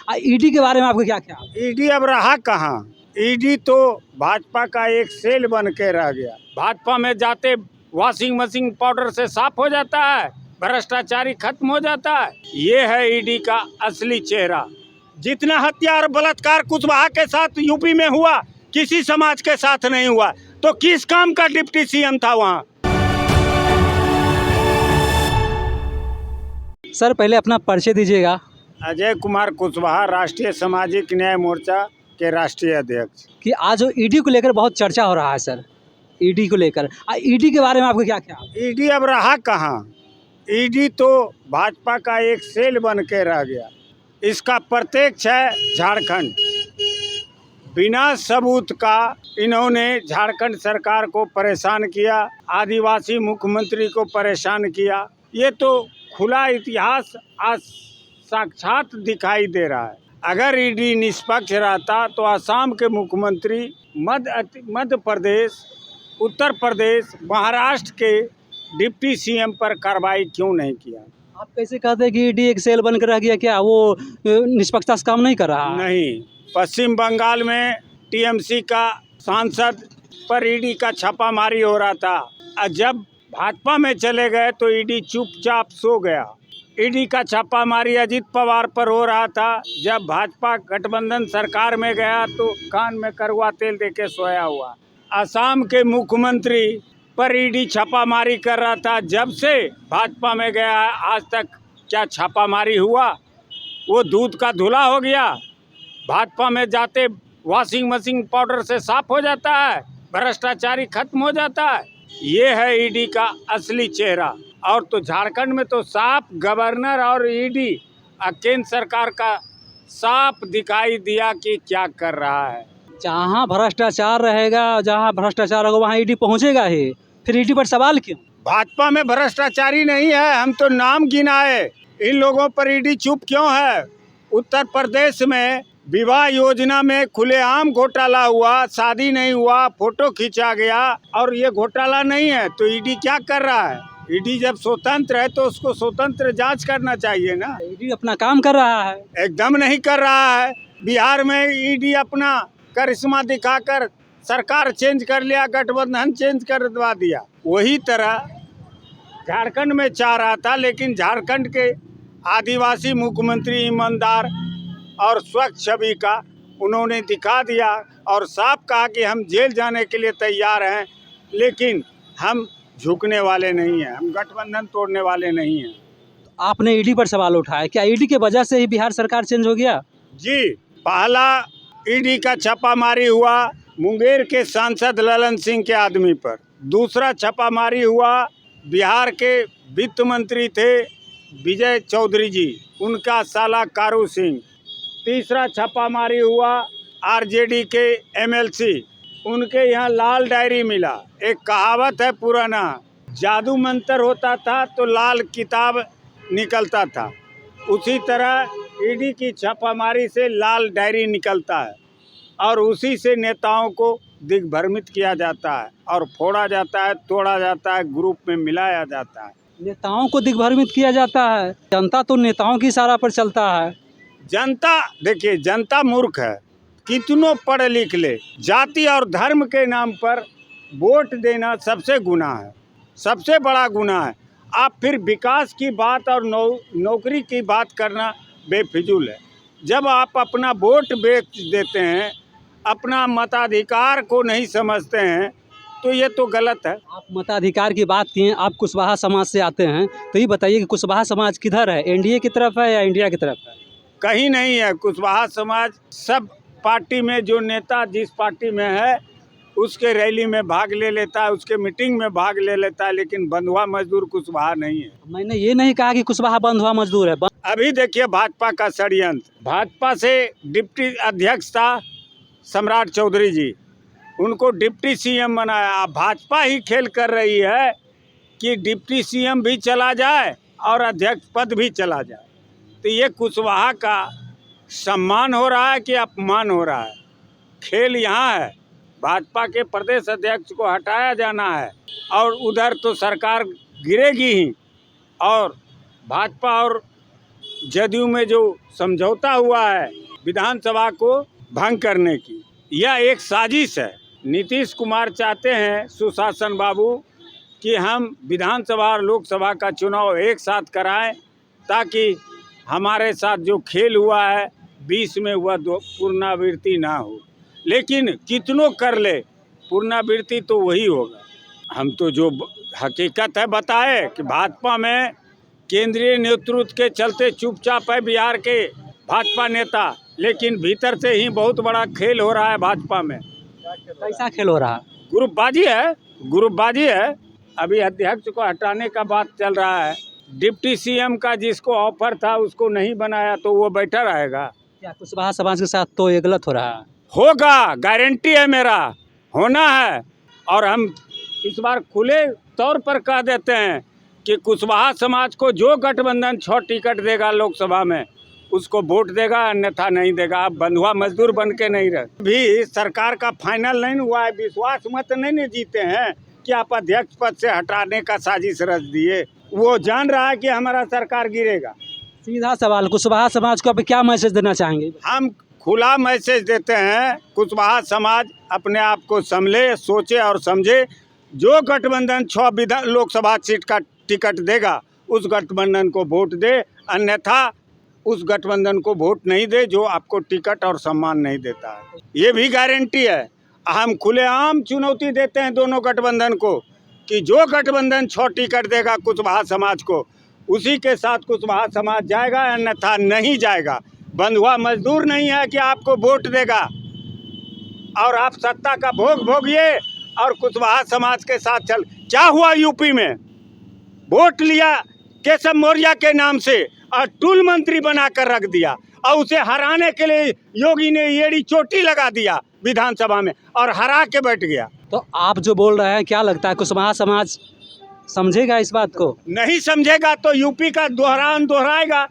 ED के बारे में आपका क्या ख्याल? ईडी अब रहा कहाँ। ईडी तो भाजपा का एक सेल बन के रह गया। भाजपा में जाते वॉशिंग मशीन पाउडर से साफ हो जाता है, भ्रष्टाचारी खत्म हो जाता है। ये है ईडी का असली चेहरा। जितना हत्या और बलात्कार कुशवाहा के साथ यूपी में हुआ, किसी समाज के साथ नहीं हुआ। तो किस काम का डिप्टी सीएम था वहाँ? सर पहले अपना परिचय दीजिएगा। अजय कुमार कुशवाहा, राष्ट्रीय सामाजिक न्याय मोर्चा के राष्ट्रीय अध्यक्ष। कि आज जो ईडी को लेकर बहुत चर्चा हो रहा है सर, ईडी को लेकर, ईडी के बारे में आपका क्या ख्याल? ईडी अब रहा कहाँ। ईडी तो भाजपा का एक सेल बन के रह गया। इसका प्रत्यक्ष है झारखंड। बिना सबूत का इन्होंने झारखंड सरकार को परेशान किया, आदिवासी मुख्यमंत्री को परेशान किया। ये तो खुला इतिहास आज साक्षात दिखाई दे रहा है। अगर ईडी निष्पक्ष रहता तो असम के मुख्यमंत्री, मध्य प्रदेश, उत्तर प्रदेश, महाराष्ट्र के डिप्टी सीएम पर कार्रवाई क्यों नहीं किया? आप कैसे कहते हैं कि ईडी एक सेल बनकर रह गया? क्या वो निष्पक्षता से काम नहीं कर रहा? नहीं, पश्चिम बंगाल में टीएमसी का सांसद पर ईडी का छापामारी हो रहा था। और जब भाजपा में चले गए तो ईडी चुपचाप सो गया। ईडी का छापामारी अजित पवार पर हो रहा था। जब भाजपा गठबंधन सरकार में गया तो कान में कड़वा तेल देके सोया हुआ। असम के मुख्यमंत्री पर ईडी छापामारी कर रहा था। जब से भाजपा में गया आज तक क्या छापामारी हुआ? वो दूध का धुला हो गया। भाजपा में जाते वॉशिंग मशीन पाउडर से साफ हो जाता है, भ्रष्टाचारी खत्म हो जाता है। ये है ईडी का असली चेहरा। और तो झारखंड में तो साफ गवर्नर और ईडी केंद्र सरकार का साफ दिखाई दिया कि क्या कर रहा है। जहाँ भ्रष्टाचार रहेगा, जहाँ भ्रष्टाचार होगा वहाँ ईडी पहुँचेगा ही। फिर ईडी पर सवाल क्यों? भाजपा में भ्रष्टाचारी नहीं है, हम तो नाम गिनाए। इन लोगों पर ईडी चुप क्यों है? उत्तर प्रदेश में विवाह योजना में खुलेआम घोटाला हुआ, शादी नहीं हुआ, फोटो खींचा गया और ये घोटाला नहीं है तो ईडी क्या कर रहा है? ईडी जब स्वतंत्र है तो उसको स्वतंत्र जांच करना चाहिए ना। ईडी अपना काम कर रहा है। एकदम नहीं कर रहा है। बिहार में ईडी अपना करिश्मा दिखाकर सरकार चेंज कर लिया, गठबंधन चेंज करवा दिया। वही तरह झारखंड में चाह रहा था, लेकिन झारखंड के आदिवासी मुख्यमंत्री ईमानदार और स्वच्छ छवि का उन्होंने दिखा दिया और साफ कहा कि हम जेल जाने के लिए तैयार हैं, लेकिन हम झुकने वाले नहीं हैं, हम गठबंधन तोड़ने वाले नहीं हैं। आपने ईडी पर सवाल उठाया, क्या ईडी की वजह से ही बिहार सरकार चेंज हो गया? जी, पहला ईडी का छापामारी हुआ मुंगेर के सांसद ललन सिंह के आदमी पर। दूसरा छापामारी हुआ बिहार के वित्त मंत्री थे विजय चौधरी जी, उनका साला कारू सिंह। तीसरा छापामारी हुआ आरजेडी के एमएलसी, उनके यहाँ लाल डायरी मिला। एक कहावत है पुराना, जादू मंत्र होता था तो लाल किताब निकलता था। उसी तरह ईडी की छापामारी से लाल डायरी निकलता है और उसी से नेताओं को दिग्भ्रमित किया जाता है और फोड़ा जाता है, तोड़ा जाता है, ग्रुप में मिलाया जाता है। नेताओं को दिग्भ्रमित किया जाता है। जनता तो नेताओं की इशारा पर चलता है। जनता, देखिए, जनता मूर्ख है। कितनों पढ़ लिख ले, जाति और धर्म के नाम पर वोट देना सबसे गुनाह है, सबसे बड़ा गुनाह है। आप फिर विकास की बात और नौकरी की बात करना बेफिजूल है। जब आप अपना वोट बेच देते हैं, अपना मताधिकार को नहीं समझते हैं, तो ये तो गलत है। आप मताधिकार की बात किए, आप कुशवाहा समाज से आते हैं, तो ये बताइए कि कुशवाहा समाज किधर है? एनडीए की तरफ है या इंडिया की तरफ है? कहीं नहीं है। कुशवाहा समाज सब पार्टी में, जो नेता जिस पार्टी में है उसके रैली में भाग ले लेता है, उसके मीटिंग में भाग ले लेता है, लेकिन बंधुआ मजदूर कुशवाहा नहीं है। मैंने ये नहीं कहा कि कुशवाहा बंधुआ मजदूर है। अभी देखिए भाजपा का षड्यंत्र। भाजपा से डिप्टी अध्यक्ष था सम्राट चौधरी जी, उनको डिप्टी सीएम बनाया। भाजपा ही खेल कर रही है कि डिप्टी सीएम भी चला जाए और अध्यक्ष पद भी चला जाए। तो ये कुशवाहा का सम्मान हो रहा है कि अपमान हो रहा है? खेल यहाँ है। भाजपा के प्रदेश अध्यक्ष को हटाया जाना है और उधर तो सरकार गिरेगी ही। और भाजपा और जदयू में जो समझौता हुआ है विधानसभा को भंग करने की, यह एक साजिश है। नीतीश कुमार चाहते हैं सुशासन बाबू कि हम विधानसभा और लोकसभा का चुनाव एक साथ कराएं, ताकि हमारे साथ जो खेल हुआ है 20 में वह पुनरावृत्ति ना हो। लेकिन कितनों कर ले, पुनरावृत्ति तो वही होगा। हम तो जो हकीकत है बताए कि भाजपा में केंद्रीय नेतृत्व के चलते चुपचाप है बिहार के भाजपा नेता, लेकिन भीतर से ही बहुत बड़ा खेल हो रहा है भाजपा में। कैसा खेल हो रहा है? ग्रुपबाजी है। अभी अध्यक्ष को हटाने का बात चल रहा है। डिप्टी सीएम का जिसको ऑफर था उसको नहीं बनाया तो वो बैठा रहेगा क्या कुशवाहा समाज के साथ तो ये गलत हो रहा है? होगा, गारंटी है, मेरा होना है। और हम इस बार खुले तौर पर कह देते हैं कि कुशवाहा समाज को जो गठबंधन 6 टिकट देगा लोकसभा में उसको वोट देगा, अन्यथा नहीं देगा। आप बंधुआ मजदूर बन के नहीं रहे। भी सरकार का फाइनल नहीं हुआ है, विश्वास मत नहीं जीते हैं कि आप अध्यक्ष पद से हटाने का साजिश रच दिए। वो जान रहा है कि हमारा सरकार गिरेगा। सीधा सवाल, कुशवाहा समाज को आप क्या मैसेज देना चाहेंगे? हम खुला मैसेज देते हैं, कुशवाहा समाज अपने आप को संभले, सोचे और समझे। जो गठबंधन 6 लोकसभा सीट का टिकट देगा उस गठबंधन को वोट दे, अन्यथा उस गठबंधन को वोट नहीं दे जो आपको टिकट और सम्मान नहीं देता है। ये भी गारंटी है। हम खुलेआम चुनौती देते हैं दोनों गठबंधन को कि जो गठबंधन 6 टिकट देगा कुशवाहा समाज को, उसी के साथ कुशवाहा समाज जाएगा, अन्यथा नहीं जाएगा। बंधुआ मजदूर नहीं है कि आपको वोट देगा और आप सत्ता का भोग भोगिए और कुशवाहा समाज के साथ चल। क्या हुआ यूपी में? वोट लिया केशव मौर्य के नाम से और टूल मंत्री बनाकर रख दिया और उसे हराने के लिए योगी ने एड़ी चोटी लगा दिया विधानसभा में और हरा के बैठ गया। तो आप जो बोल रहे हैं, क्या लगता है कुशवाहा समाज समझेगा इस बात को? नहीं समझेगा तो यूपी का दोहराएगा।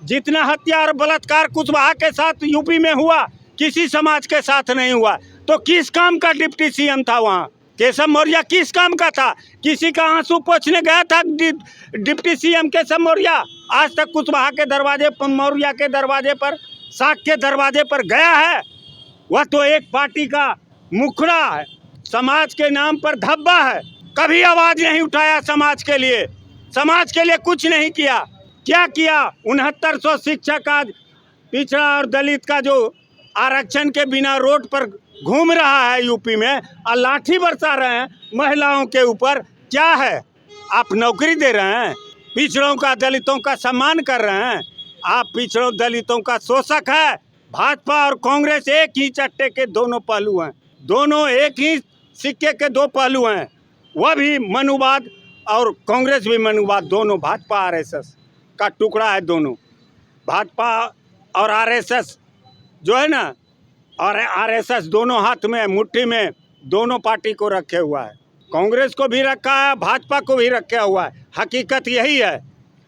जितना हत्या और बलात्कार कुशवाहा के साथ यूपी में हुआ, किसी समाज के साथ नहीं हुआ। तो किस काम का डिप्टी सीएम था वहाँ? केशव मौर्य किस काम का था? किसी का आंसू पोंछने गया था डिप्टी सीएम केशव मौर्य? आज तक कुशवाहा के दरवाजे पर, मौर्य के दरवाजे पर, साख के दरवाजे पर गया है? वह तो एक पार्टी का मुखड़ा है, समाज के नाम पर धब्बा है। कभी आवाज नहीं उठाया समाज के लिए कुछ नहीं किया। क्या किया? 6900 शिक्षक आज पिछड़ा और दलित का जो आरक्षण के बिना रोड पर घूम रहा है यूपी में और लाठी बरसा रहे हैं महिलाओं के ऊपर। क्या है? आप नौकरी दे रहे हैं? पिछड़ों का, दलितों का सम्मान कर रहे हैं? आप पिछड़ों दलितों का शोषक है। भाजपा और कांग्रेस एक ही चट्टे के दोनों पहलू हैं, दोनों एक ही सिक्के के दो पहलू हैं। वह भी मनुवाद और कांग्रेस भी मनुवाद, दोनों भाजपा आरएसएस का टुकड़ा है। दोनों भाजपा और आरएसएस जो है ना, और आरएसएस दोनों हाथ में, मुट्ठी में दोनों पार्टी को रखे हुआ है। कांग्रेस को भी रखा है, भाजपा को भी रखा हुआ है। हकीकत यही है।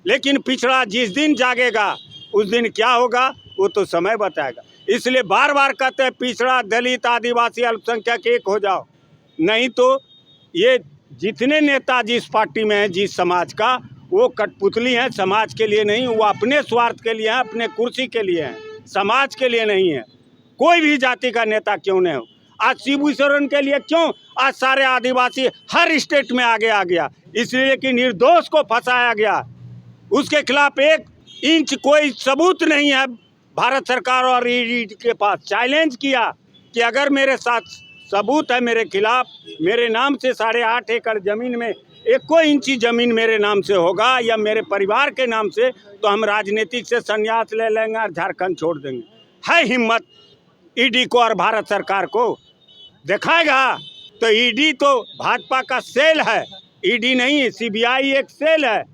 लेकिन पिछड़ा जिस दिन जागेगा उस दिन क्या होगा वो तो समय बताएगा। इसलिए बार बार कहते हैं पिछड़ा, दलित, आदिवासी, अल्पसंख्यक एक हो जाओ। नहीं तो ये जितने नेता जिस पार्टी में हैं, जिस समाज का, वो कठपुतली हैं। समाज के लिए नहीं, वो अपने स्वार्थ के लिए हैं, अपने कुर्सी के लिए हैं, समाज के लिए नहीं है। कोई भी जाति का नेता क्यों नहीं हो। आज शिबू सोरेन के लिए क्यों आज सारे आदिवासी हर स्टेट में आगे आ गया? इसलिए कि निर्दोष को फंसाया गया, उसके खिलाफ 1 इंच कोई सबूत नहीं है। भारत सरकार और ईडी के पास चैलेंज किया कि अगर मेरे साथ सबूत है मेरे खिलाफ, मेरे नाम से 8.5 एकड़ जमीन में 1 इंची जमीन मेरे नाम से होगा या मेरे परिवार के नाम से, तो हम राजनीतिक से संन्यास ले लेंगे और झारखंड छोड़ देंगे। है हिम्मत ईडी को और भारत सरकार को? दिखाएगा? तो ईडी तो भाजपा का सेल है, ईडी नहीं। सीबीआई एक सेल है,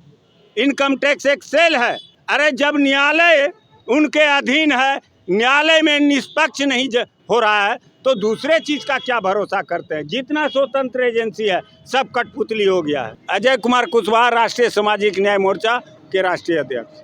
इनकम टैक्स एक सेल है। अरे जब न्यायालय उनके अधीन है, न्यायालय में निष्पक्ष नहीं हो रहा है, तो दूसरे चीज का क्या भरोसा करते हैं? जितना स्वतंत्र एजेंसी है सब कठपुतली हो गया है। अजय कुमार कुशवाहा, राष्ट्रीय सामाजिक न्याय मोर्चा के राष्ट्रीय अध्यक्ष।